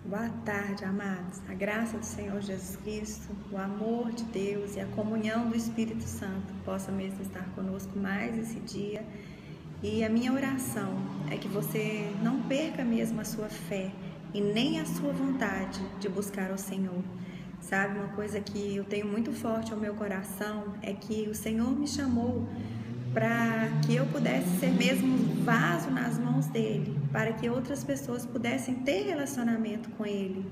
Boa tarde, amados. A graça do Senhor Jesus Cristo, o amor de Deus e a comunhão do Espírito Santo possa mesmo estar conosco mais esse dia. E a minha oração é que você não perca mesmo a sua fé e nem a sua vontade de buscar o Senhor. Sabe, uma coisa que eu tenho muito forte ao meu coração é que o Senhor me chamou para que eu pudesse ser mesmo um vaso nas mãos dele, para que outras pessoas pudessem ter relacionamento com ele.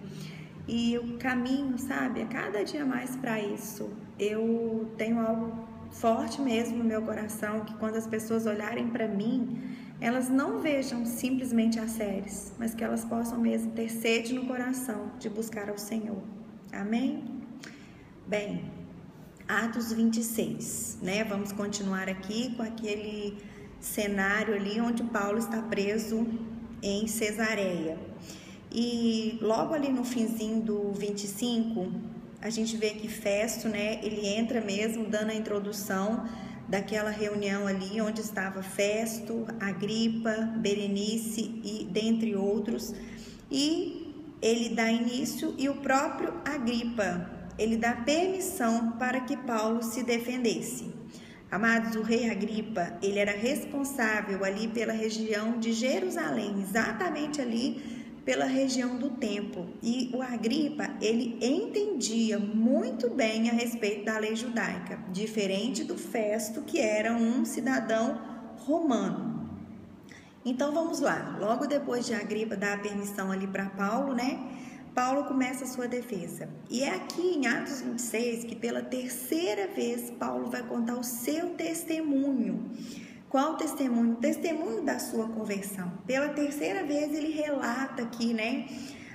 E o caminho, sabe, a cada dia mais para isso. Eu tenho algo forte mesmo no meu coração, que quando as pessoas olharem para mim, elas não vejam simplesmente as séries, mas que elas possam mesmo ter sede no coração de buscar ao Senhor. Amém? Bem, Atos 26, né? Vamos continuar aqui com aquele cenário ali onde Paulo está preso em Cesareia. E logo ali no finzinho do 25, a gente vê que Festo, né? Ele entra mesmo dando a introdução daquela reunião ali onde estava Festo, Agripa, Berenice e dentre outros. E ele dá início e o próprio Agripa, ele dá permissão para que Paulo se defendesse. Amados, o rei Agripa, ele era responsável ali pela região de Jerusalém, exatamente ali pela região do templo. E o Agripa, ele entendia muito bem a respeito da lei judaica, diferente do Festo, que era um cidadão romano. Então vamos lá, logo depois de Agripa dar a permissão ali para Paulo, né? Paulo começa a sua defesa. E é aqui em Atos 26 que pela terceira vez Paulo vai contar o seu testemunho. Qual testemunho? O testemunho da sua conversão. Pela terceira vez ele relata aqui, né,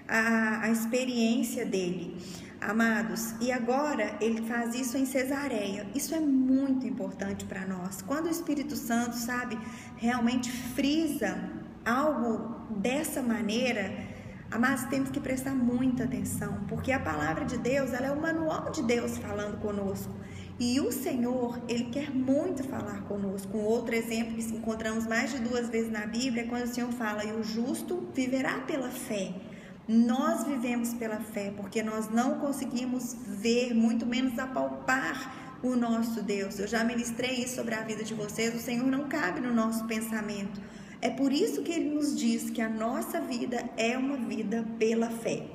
a experiência dele. Amados, e agora ele faz isso em Cesareia. Isso é muito importante para nós. Quando o Espírito Santo, sabe, realmente frisa algo dessa maneira, amados, temos que prestar muita atenção, porque a palavra de Deus, ela é o manual de Deus falando conosco. E o Senhor, ele quer muito falar conosco. Um outro exemplo que encontramos mais de 2 vezes na Bíblia é quando o Senhor fala: e o justo viverá pela fé. Nós vivemos pela fé, porque nós não conseguimos ver, muito menos apalpar o nosso Deus. Eu já ministrei isso sobre a vida de vocês. O Senhor não cabe no nosso pensamento. É por isso que ele nos diz que a nossa vida é uma vida pela fé.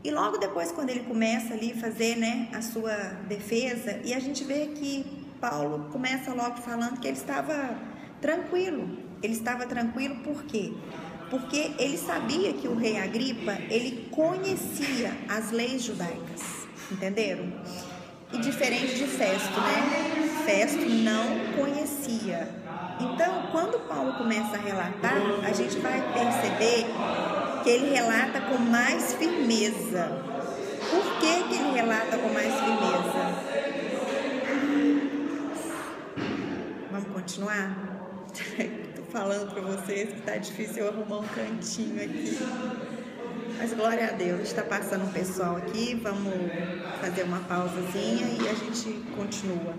E logo depois, quando ele começa ali a fazer, né, a sua defesa, e a gente vê que Paulo começa logo falando que ele estava tranquilo. Ele estava tranquilo por quê? Porque ele sabia que o rei Agripa, ele conhecia as leis judaicas, entenderam? E diferente de Festo, né? Festo não conhecia. Então, quando Paulo começa a relatar, a gente vai perceber que ele relata com mais firmeza. Por que ele relata com mais firmeza? Vamos continuar? Estou falando para vocês que está difícil eu arrumar um cantinho aqui. Mas glória a Deus, está passando um pessoal aqui, vamos fazer uma pausazinha e a gente continua.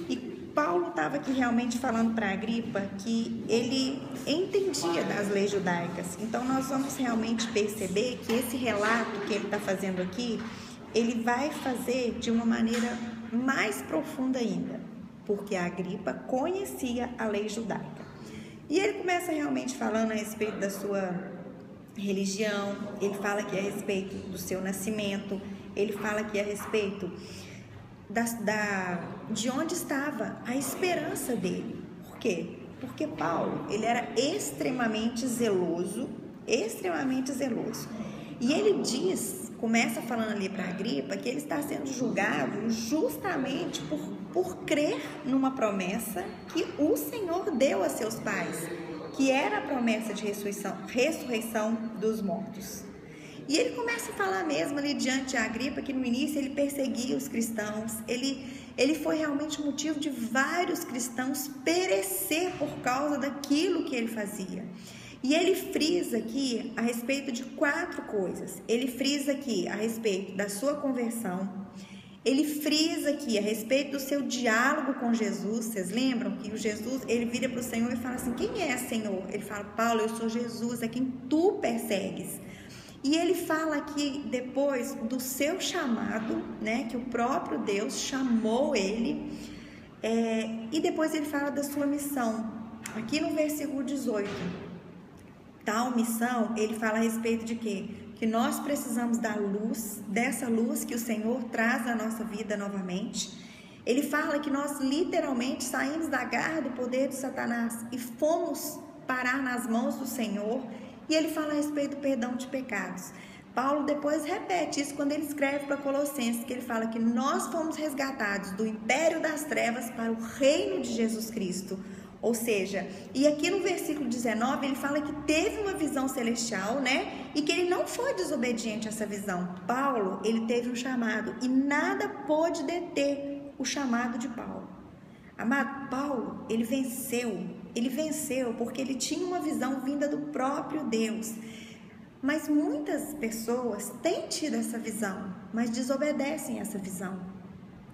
E Paulo estava aqui realmente falando para Agripa que ele entendia das leis judaicas. Então nós vamos realmente perceber que esse relato que ele está fazendo aqui, ele vai fazer de uma maneira mais profunda ainda, porque Agripa conhecia a lei judaica. E ele começa realmente falando a respeito da sua religião, ele fala aqui a respeito do seu nascimento, ele fala aqui a respeito de onde estava a esperança dele. Por quê? Porque Paulo, ele era extremamente zeloso. E ele começa falando ali para Agripa que ele está sendo julgado justamente por crer numa promessa que o Senhor deu a seus pais, que era a promessa de ressurreição dos mortos. E ele começa a falar mesmo ali diante de Agripa que no início ele perseguia os cristãos, ele foi realmente motivo de vários cristãos perecer por causa daquilo que ele fazia. E ele frisa aqui a respeito de 4 coisas. Ele frisa aqui a respeito da sua conversão, ele frisa aqui a respeito do seu diálogo com Jesus. Vocês lembram que o Jesus, ele vira para o Senhor e fala assim: quem é, Senhor? Ele fala: Paulo, eu sou Jesus, é quem tu persegues. E ele fala aqui depois do seu chamado, né, que o próprio Deus chamou ele, e depois ele fala da sua missão. Aqui no versículo 18, tal missão, ele fala a respeito de quê? Que nós precisamos da luz, dessa luz que o Senhor traz à nossa vida novamente. Ele fala que nós literalmente saímos da garra do poder de Satanás e fomos parar nas mãos do Senhor. E ele fala a respeito do perdão de pecados. Paulo depois repete isso quando ele escreve para Colossenses, que ele fala que nós fomos resgatados do império das trevas para o reino de Jesus Cristo. Ou seja, e aqui no versículo 19 ele fala que teve uma visão celestial, né? E que ele não foi desobediente a essa visão. Paulo, ele teve um chamado e nada pôde deter o chamado de Paulo. Amado, Paulo, ele venceu porque ele tinha uma visão vinda do próprio Deus. Mas muitas pessoas têm tido essa visão, mas desobedecem essa visão.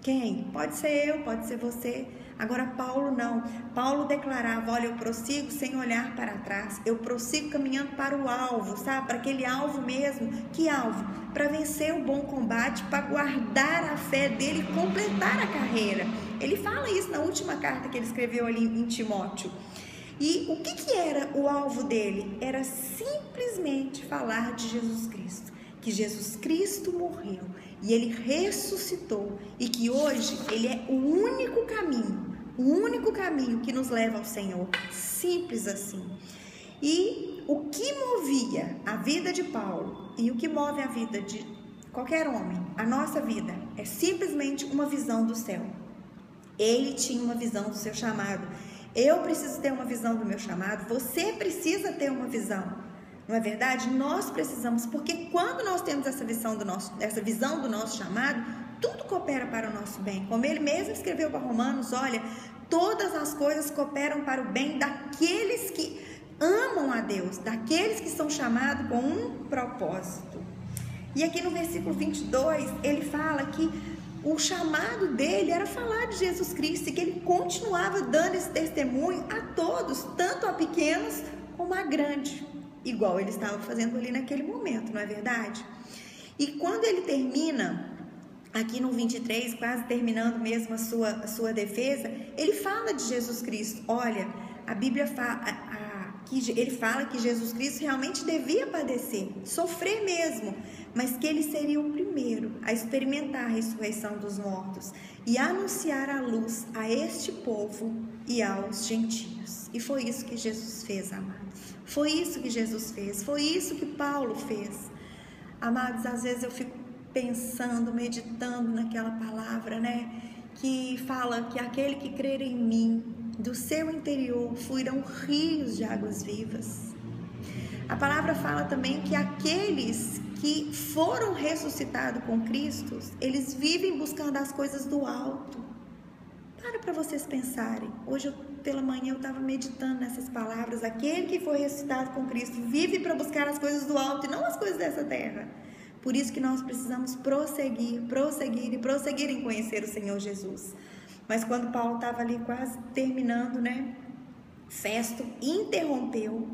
Quem? Pode ser eu, pode ser você. Agora Paulo não. Paulo declarava, olha, eu prossigo sem olhar para trás. Eu prossigo caminhando para o alvo, sabe? Para aquele alvo mesmo. Que alvo? Para vencer o bom combate, para guardar a fé dele e completar a carreira. Ele fala isso na última carta que ele escreveu ali em Timóteo. E o que era o alvo dele? Era simplesmente falar de Jesus Cristo. Que Jesus Cristo morreu e ele ressuscitou e que hoje ele é o único caminho que nos leva ao Senhor. Simples assim. E o que movia a vida de Paulo e o que move a vida de qualquer homem, a nossa vida, é simplesmente uma visão do céu. Ele tinha uma visão do seu chamado. Eu preciso ter uma visão do meu chamado. Você precisa ter uma visão. Não é verdade? Nós precisamos, porque quando nós temos essa visão do nosso chamado, tudo coopera para o nosso bem. Como ele mesmo escreveu para Romanos, olha, todas as coisas cooperam para o bem daqueles que amam a Deus, daqueles que são chamados com um propósito. E aqui no versículo 22, ele fala que o chamado dele era falar de Jesus Cristo e que ele continuava dando esse testemunho a todos, tanto a pequenos como a grandes. Igual ele estava fazendo ali naquele momento, não é verdade? E quando ele termina, aqui no 23, quase terminando mesmo a sua defesa, ele fala de Jesus Cristo. Olha, a Bíblia fala, ele fala que Jesus Cristo realmente devia padecer, sofrer mesmo, mas que ele seria o primeiro a experimentar a ressurreição dos mortos e anunciar a luz a este povo e aos gentios. E foi isso que Jesus fez, amados. Foi isso que Jesus fez, foi isso que Paulo fez. Amados, às vezes eu fico pensando, meditando naquela palavra, né? Que fala que aquele que crer em mim, do seu interior fluirão rios de águas vivas. A palavra fala também que aqueles que foram ressuscitados com Cristo, eles vivem buscando as coisas do alto. Para vocês pensarem. Hoje pela manhã eu estava meditando nessas palavras. Aquele que foi ressuscitado com Cristo vive para buscar as coisas do alto e não as coisas dessa terra. Por isso que nós precisamos prosseguir em conhecer o Senhor Jesus. Mas quando Paulo estava ali quase terminando, né? Festo interrompeu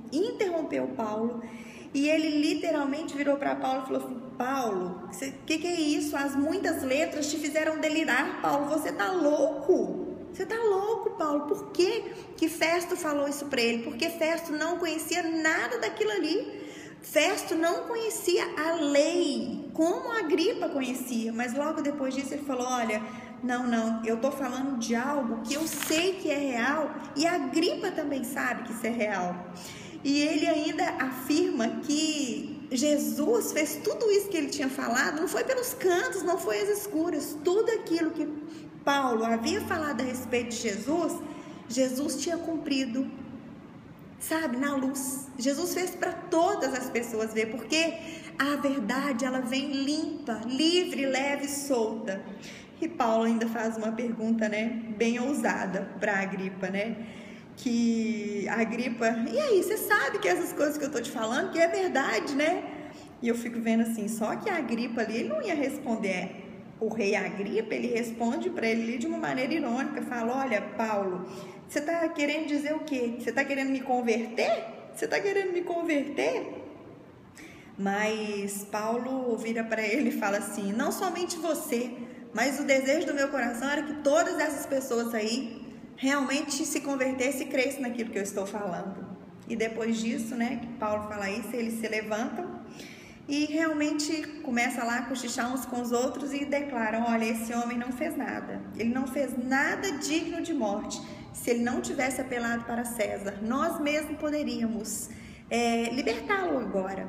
Paulo. E ele literalmente virou para Paulo e falou assim: Paulo, o que é isso? As muitas letras te fizeram delirar, Paulo. Você está louco? Você está louco, Paulo. Por que Festo falou isso para ele? Porque Festo não conhecia nada daquilo ali. Festo não conhecia a lei, como Agripa conhecia. Mas logo depois disso ele falou: olha, não, eu estou falando de algo que eu sei que é real. E a Agripa também sabe que isso é real. E ele ainda afirma que Jesus fez tudo isso que ele tinha falado, não foi pelos cantos, não foi às escuras. Tudo aquilo que Paulo havia falado a respeito de Jesus tinha cumprido, sabe, na luz. Jesus fez para todas as pessoas ver, porque a verdade, ela vem limpa, livre, leve, solta. E Paulo ainda faz uma pergunta, né, bem ousada para Agripa, né? Que a Agripa, e aí, você sabe que essas coisas que eu tô te falando, que é verdade, né? E eu fico vendo assim, só que a Agripa ali, ele não ia responder. O rei Agripa, ele responde para ele de uma maneira irônica, fala: olha, Paulo, você tá querendo dizer o quê? Você tá querendo me converter? Você tá querendo me converter? Mas Paulo vira para ele e fala assim: não somente você, mas o desejo do meu coração era que todas essas pessoas aí realmente se convertessem e crescem naquilo que eu estou falando. E depois disso, né, que Paulo fala isso, eles se levantam e realmente começam lá a cochichar uns com os outros e declaram: olha, esse homem não fez nada, ele não fez nada digno de morte. Se ele não tivesse apelado para César, nós mesmos poderíamos libertá-lo agora.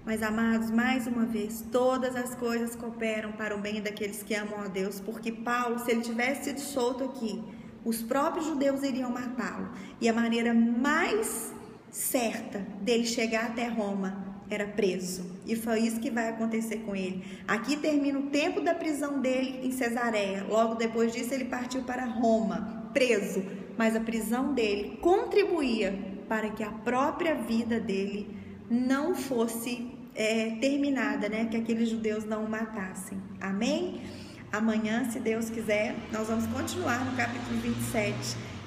Mas, amados, mais uma vez, todas as coisas cooperam para o bem daqueles que amam a Deus, porque Paulo, se ele tivesse sido solto aqui, os próprios judeus iriam matá-lo, e a maneira mais certa dele chegar até Roma era preso, e foi isso que vai acontecer com ele. Aqui termina o tempo da prisão dele em Cesareia. Logo depois disso ele partiu para Roma, preso, mas a prisão dele contribuía para que a própria vida dele não fosse terminada, né? Que aqueles judeus não o matassem. Amém? Amanhã, se Deus quiser, nós vamos continuar no capítulo 27.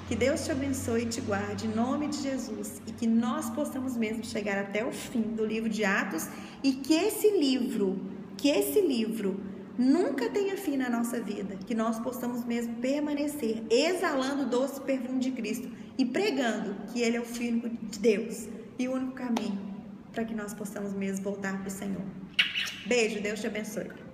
Que Deus te abençoe e te guarde, em nome de Jesus, e que nós possamos mesmo chegar até o fim do livro de Atos, e que esse livro nunca tenha fim na nossa vida, que nós possamos mesmo permanecer exalando o doce perfume de Cristo e pregando que Ele é o Filho de Deus e o único caminho para que nós possamos mesmo voltar para o Senhor. Beijo, Deus te abençoe.